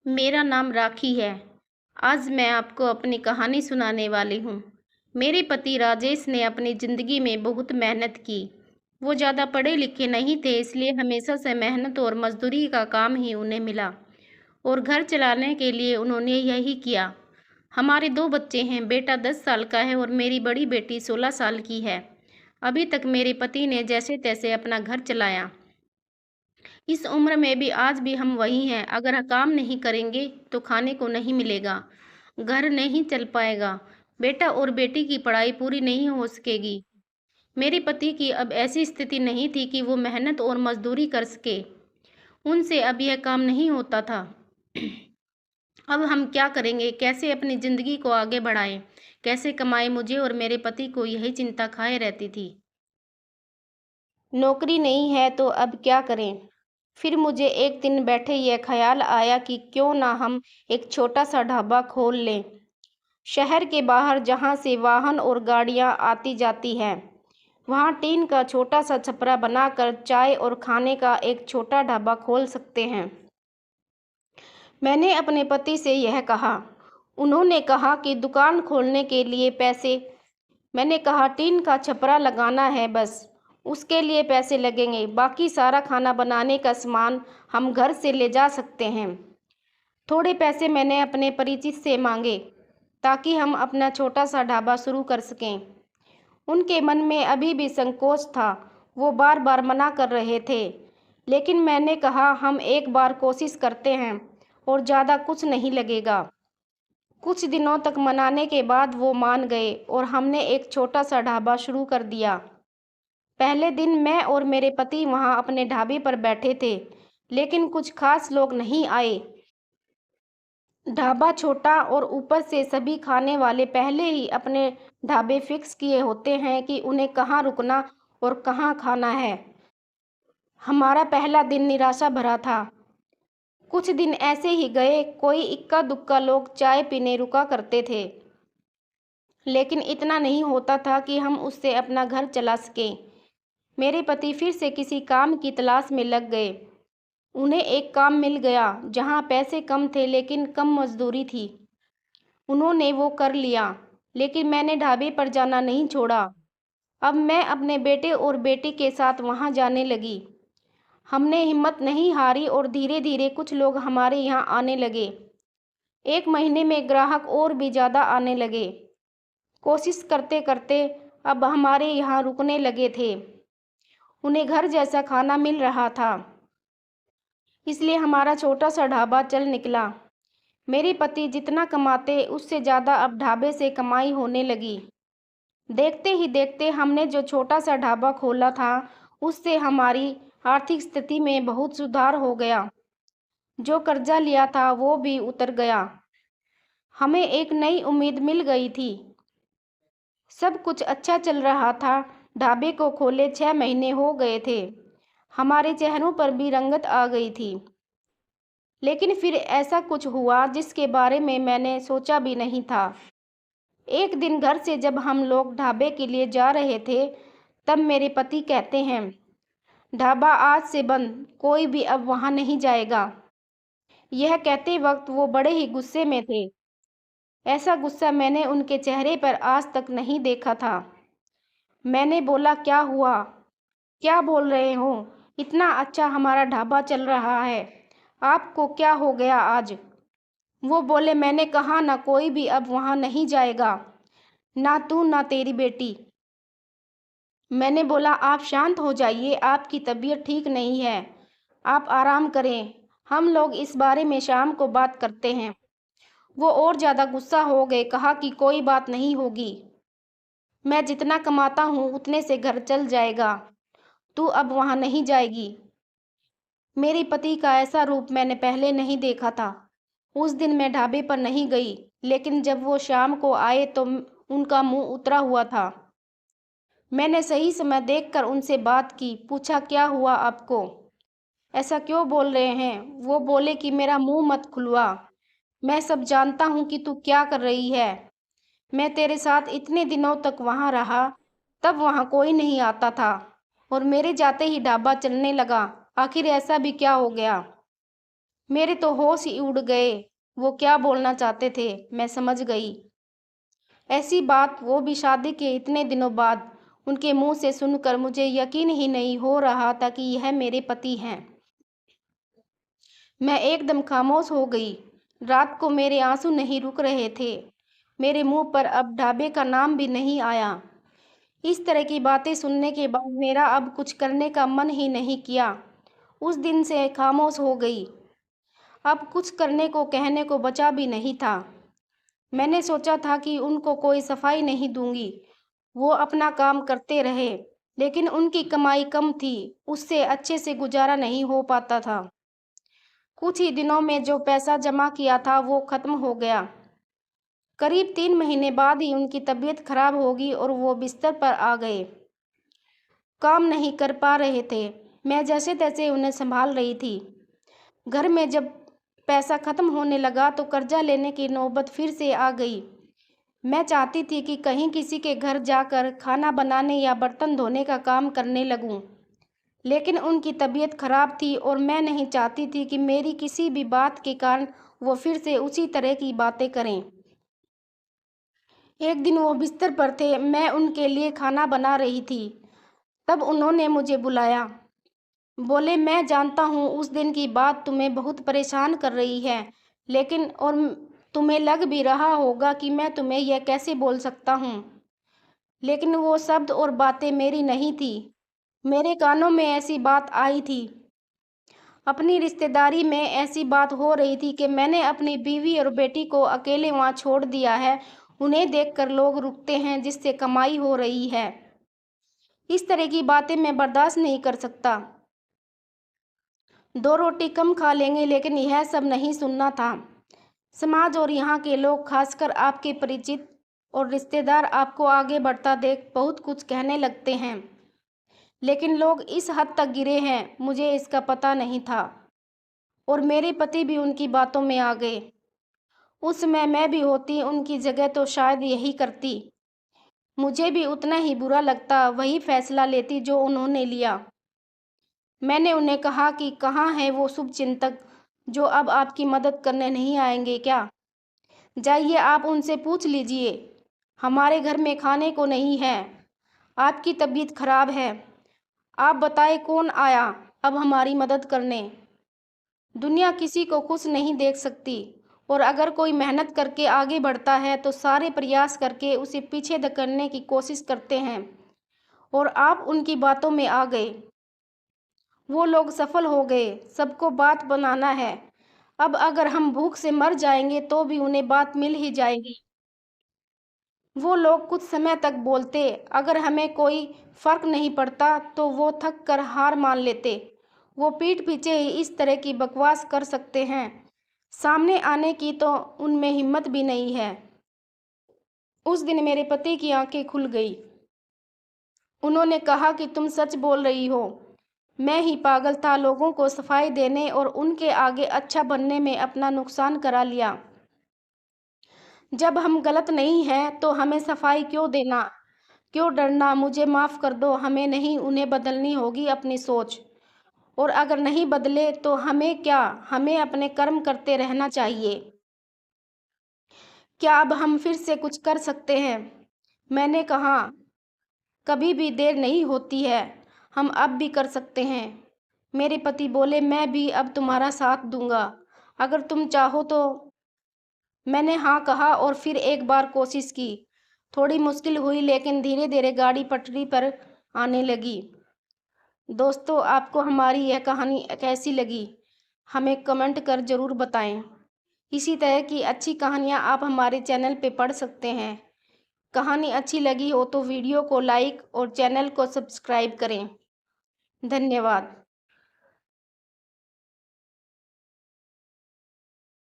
मेरा नाम राखी है। आज मैं आपको अपनी कहानी सुनाने वाली हूँ। मेरे पति राजेश ने अपनी ज़िंदगी में बहुत मेहनत की। वो ज़्यादा पढ़े लिखे नहीं थे, इसलिए हमेशा से मेहनत और मज़दूरी का काम ही उन्हें मिला और घर चलाने के लिए उन्होंने यही किया। हमारे 2 बच्चे हैं, बेटा 10 साल का है और मेरी बड़ी बेटी 16 साल की है। अभी तक मेरे पति ने जैसे-तैसे अपना घर चलाया। इस उम्र में भी आज भी हम वही हैं। अगर काम नहीं करेंगे तो खाने को नहीं मिलेगा, घर नहीं चल पाएगा, बेटा और बेटी की पढ़ाई पूरी नहीं हो सकेगी। मेरे पति की अब ऐसी स्थिति नहीं थी कि वो मेहनत और मजदूरी कर सके। उनसे अब यह काम नहीं होता था। अब हम क्या करेंगे? कैसे अपनी ज़िंदगी को आगे बढ़ाएं? कैसे कमाएं? मुझे और मेरे पति को यही चिंता खाए रहती थी। नौकरी नहीं है तो अब क्या करें? फिर मुझे एक दिन बैठे यह ख्याल आया कि क्यों ना हम एक छोटा सा ढाबा खोल लें। शहर के बाहर जहाँ से वाहन और गाड़ियाँ आती जाती हैं, वहाँ टीन का छोटा सा छपरा बनाकर चाय और खाने का एक छोटा ढाबा खोल सकते हैं। मैंने अपने पति से यह कहा। उन्होंने कहा कि दुकान खोलने के लिए पैसे। मैंने कहा टीन का छपरा लगाना है बस, उसके लिए पैसे लगेंगे, बाकी सारा खाना बनाने का सामान हम घर से ले जा सकते हैं। थोड़े पैसे मैंने अपने परिचित से मांगे ताकि हम अपना छोटा सा ढाबा शुरू कर सकें। उनके मन में अभी भी संकोच था, वो बार बार मना कर रहे थे, लेकिन मैंने कहा हम एक बार कोशिश करते हैं और ज़्यादा कुछ नहीं लगेगा। कुछ दिनों तक मनाने के बाद वो मान गए और हमने एक छोटा सा ढाबा शुरू कर दिया। पहले दिन मैं और मेरे पति वहाँ अपने ढाबे पर बैठे थे, लेकिन कुछ खास लोग नहीं आए। ढाबा छोटा और ऊपर से सभी खाने वाले पहले ही अपने ढाबे फिक्स किए होते हैं कि उन्हें कहाँ रुकना और कहाँ खाना है। हमारा पहला दिन निराशा भरा था। कुछ दिन ऐसे ही गए, कोई इक्का दुक्का लोग चाय पीने रुका करते थे, लेकिन इतना नहीं होता था कि हम उससे अपना घर चला सकें। मेरे पति फिर से किसी काम की तलाश में लग गए। उन्हें एक काम मिल गया जहां पैसे कम थे लेकिन कम मजदूरी थी। उन्होंने वो कर लिया, लेकिन मैंने ढाबे पर जाना नहीं छोड़ा। अब मैं अपने बेटे और बेटी के साथ वहां जाने लगी। हमने हिम्मत नहीं हारी और धीरे धीरे कुछ लोग हमारे यहाँ आने लगे। एक महीने में ग्राहक और भी ज़्यादा आने लगे। कोशिश करते करते अब हमारे यहाँ रुकने लगे थे। उन्हें घर जैसा खाना मिल रहा था, इसलिए हमारा छोटा सा ढाबा चल निकला। मेरे पति जितना कमाते उससे ज़्यादा अब ढाबे से कमाई होने लगी। देखते ही देखते हमने जो छोटा सा ढाबा खोला था उससे हमारी आर्थिक स्थिति में बहुत सुधार हो गया। जो कर्जा लिया था वो भी उतर गया। हमें एक नई उम्मीद मिल गई थी। सब कुछ अच्छा चल रहा था। ढाबे को खोले 6 महीने हो गए थे। हमारे चेहरों पर भी रंगत आ गई थी। लेकिन फिर ऐसा कुछ हुआ जिसके बारे में मैंने सोचा भी नहीं था। एक दिन घर से जब हम लोग ढाबे के लिए जा रहे थे, तब मेरे पति कहते हैं, ढाबा आज से बंद, कोई भी अब वहाँ नहीं जाएगा। यह कहते वक्त वो बड़े ही गुस्से में थे। ऐसा गुस्सा मैंने उनके चेहरे पर आज तक नहीं देखा था। मैंने बोला, क्या हुआ? क्या बोल रहे हो? इतना अच्छा हमारा ढाबा चल रहा है, आपको क्या हो गया आज? वो बोले, मैंने कहा ना कोई भी अब वहाँ नहीं जाएगा, ना तू ना तेरी बेटी। मैंने बोला, आप शांत हो जाइए, आपकी तबीयत ठीक नहीं है, आप आराम करें, हम लोग इस बारे में शाम को बात करते हैं। वो और ज़्यादा गुस्सा हो गए, कहा कि कोई बात नहीं होगी, मैं जितना कमाता हूँ उतने से घर चल जाएगा, तू अब वहाँ नहीं जाएगी। मेरे पति का ऐसा रूप मैंने पहले नहीं देखा था। उस दिन मैं ढाबे पर नहीं गई, लेकिन जब वो शाम को आए तो उनका मुंह उतरा हुआ था। मैंने सही समय देखकर उनसे बात की, पूछा, क्या हुआ आपको? ऐसा क्यों बोल रहे हैं? वो बोले कि मेरा मुंह मत खुलवा, मैं सब जानता हूँ कि तू क्या कर रही है। मैं तेरे साथ इतने दिनों तक वहाँ रहा, तब वहाँ कोई नहीं आता था और मेरे जाते ही ढाबा चलने लगा। आखिर ऐसा भी क्या हो गया? मेरे तो होश ही उड़ गए। वो क्या बोलना चाहते थे, मैं समझ गई। ऐसी बात वो भी शादी के इतने दिनों बाद उनके मुंह से सुनकर मुझे यकीन ही नहीं हो रहा था कि यह मेरे पति हैं। मैं एकदम खामोश हो गई। रात को मेरे आंसू नहीं रुक रहे थे। मेरे मुंह पर अब ढाबे का नाम भी नहीं आया। इस तरह की बातें सुनने के बाद मेरा अब कुछ करने का मन ही नहीं किया। उस दिन से खामोश हो गई। अब कुछ करने को कहने को बचा भी नहीं था। मैंने सोचा था कि उनको कोई सफाई नहीं दूंगी, वो अपना काम करते रहे, लेकिन उनकी कमाई कम थी, उससे अच्छे से गुजारा नहीं हो पाता था। कुछ ही दिनों में जो पैसा जमा किया था वो खत्म हो गया। करीब 3 महीने बाद ही उनकी तबीयत खराब होगी और वो बिस्तर पर आ गए। काम नहीं कर पा रहे थे। मैं जैसे तैसे उन्हें संभाल रही थी। घर में जब पैसा खत्म होने लगा तो कर्जा लेने की नौबत फिर से आ गई। मैं चाहती थी कि कहीं किसी के घर जाकर खाना बनाने या बर्तन धोने का काम करने लगूं, लेकिन उनकी तबीयत खराब थी और मैं नहीं चाहती थी कि मेरी किसी भी बात के कारण वो फिर से उसी तरह की बातें करें। एक दिन वो बिस्तर पर थे, मैं उनके लिए खाना बना रही थी। तब उन्होंने मुझे बुलाया। बोले, मैं जानता हूँ उस दिन की बात तुम्हें बहुत परेशान कर रही है, लेकिन और तुम्हें लग भी रहा होगा कि मैं तुम्हें यह कैसे बोल सकता हूँ, लेकिन वो शब्द और बातें मेरी नहीं थी। मेरे कानों में ऐसी बात आई थी। अपनी रिश्तेदारी में ऐसी बात हो रही थी कि मैंने अपनी बीवी और बेटी को अकेले वहाँ छोड़ दिया है। उन्हें देखकर लोग रुकते हैं जिससे कमाई हो रही है। इस तरह की बातें मैं बर्दाश्त नहीं कर सकता। 2 रोटी कम खा लेंगे, लेकिन यह सब नहीं सुनना था। समाज और यहाँ के लोग, खासकर आपके परिचित और रिश्तेदार, आपको आगे बढ़ता देख बहुत कुछ कहने लगते हैं, लेकिन लोग इस हद तक गिरे हैं मुझे इसका पता नहीं था। और मेरे पति भी उनकी बातों में आ गए। उस समय मैं भी होती उनकी जगह तो शायद यही करती। मुझे भी उतना ही बुरा लगता, वही फैसला लेती जो उन्होंने लिया। मैंने उन्हें कहा कि कहाँ है वो शुभचिंतक जो अब आपकी मदद करने नहीं आएंगे क्या? जाइए, आप उनसे पूछ लीजिए। हमारे घर में खाने को नहीं है। आपकी तबीयत खराब है। आप बताएं कौन आया अब हमारी मदद करने? दुनिया किसी को खुश नहीं देख सकती, और अगर कोई मेहनत करके आगे बढ़ता है तो सारे प्रयास करके उसे पीछे धकेलने की कोशिश करते हैं, और आप उनकी बातों में आ गए। वो लोग सफल हो गए, सबको बात बनाना है। अब अगर हम भूख से मर जाएंगे तो भी उन्हें बात मिल ही जाएगी। वो लोग कुछ समय तक बोलते, अगर हमें कोई फर्क नहीं पड़ता तो वो थक कर हार मान लेते। वो पीठ पीछे ही इस तरह की बकवास कर सकते हैं, सामने आने की तो उनमें हिम्मत भी नहीं है। उस दिन मेरे पति की आंखें खुल गई। उन्होंने कहा कि तुम सच बोल रही हो। मैं ही पागल था, लोगों को सफाई देने और उनके आगे अच्छा बनने में अपना नुकसान करा लिया। जब हम गलत नहीं हैं तो हमें सफाई क्यों देना, क्यों डरना? मुझे माफ़ कर दो, हमें नहीं, उन्हें बदलनी होगी अपनी सोच। और अगर नहीं बदले तो हमें क्या, हमें अपने कर्म करते रहना चाहिए। क्या अब हम फिर से कुछ कर सकते हैं? मैंने कहा, कभी भी देर नहीं होती है, हम अब भी कर सकते हैं। मेरे पति बोले, मैं भी अब तुम्हारा साथ दूंगा, अगर तुम चाहो तो। मैंने हाँ कहा और फिर एक बार कोशिश की। थोड़ी मुश्किल हुई, लेकिन धीरे धीरे गाड़ी पटरी पर आने लगी। दोस्तों, आपको हमारी यह कहानी कैसी लगी, हमें कमेंट कर ज़रूर बताएं। इसी तरह की अच्छी कहानियाँ आप हमारे चैनल पे पढ़ सकते हैं। कहानी अच्छी लगी हो तो वीडियो को लाइक और चैनल को सब्सक्राइब करें। धन्यवाद।